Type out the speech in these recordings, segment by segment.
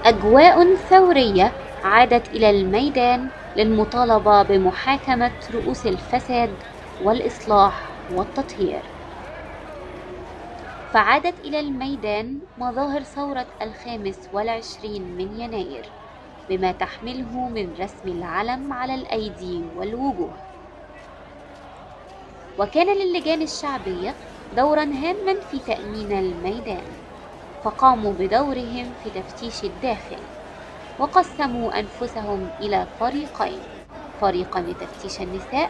أجواء ثورية عادت إلى الميدان للمطالبة بمحاكمة رؤوس الفساد والإصلاح والتطهير. فعادت إلى الميدان مظاهر ثورة 25 من يناير بما تحمله من رسم العلم على الأيدي والوجوه. وكان للجان الشعبية دورا هاما في تأمين الميدان، فقاموا بدورهم في تفتيش الداخل، وقسموا أنفسهم إلى فريقين، فريقا لتفتيش النساء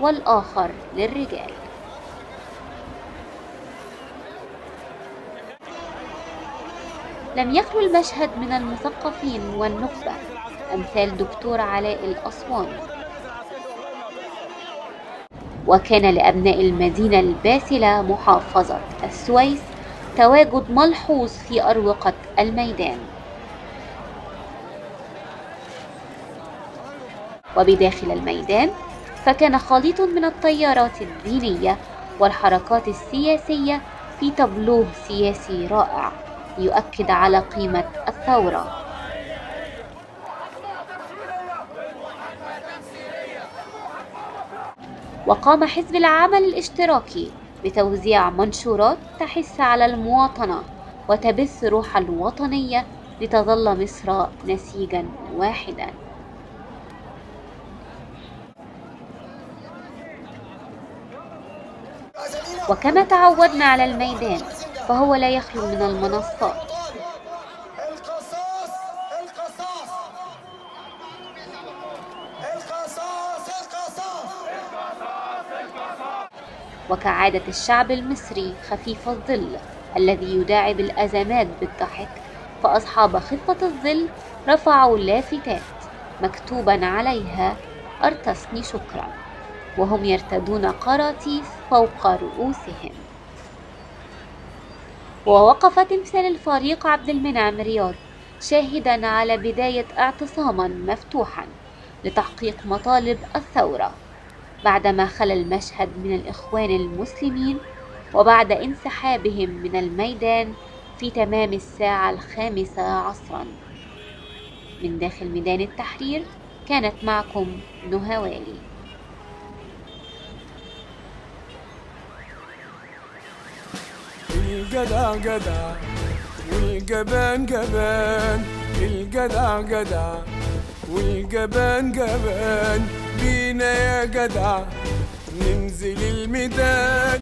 والآخر للرجال. لم يخلو المشهد من المثقفين والنخبة أمثال دكتور علاء الأسواني. وكان لأبناء المدينة الباسلة محافظة السويس تواجد ملحوظ في أروقة الميدان. وبداخل الميدان فكان خليط من التيارات الدينية والحركات السياسية في تابلوه سياسي رائع يؤكد على قيمة الثورة. وقام حزب العمل الاشتراكي بتوزيع منشورات تحث على المواطنة وتبث روح الوطنية لتظل مصر نسيجا واحدا. وكما تعودنا على الميدان فهو لا يخلو من المنصات. وكعادة الشعب المصري خفيف الظل الذي يداعب الأزمات بالضحك، فأصحاب خفة الظل رفعوا لافتات مكتوبا عليها أرتسني شكرا، وهم يرتدون قراطيس فوق رؤوسهم. ووقف تمثال الفريق عبد المنعم رياض شاهدا على بداية اعتصاما مفتوحا لتحقيق مطالب الثورة، بعدما خلا المشهد من الإخوان المسلمين وبعد انسحابهم من الميدان في تمام 5:00 عصرا. من داخل ميدان التحرير كانت معكم نهى والي. الجدع جدع والجبان جبان، الجدع جدع والجبان جبان، بينا يا جدع ننزل الميدان.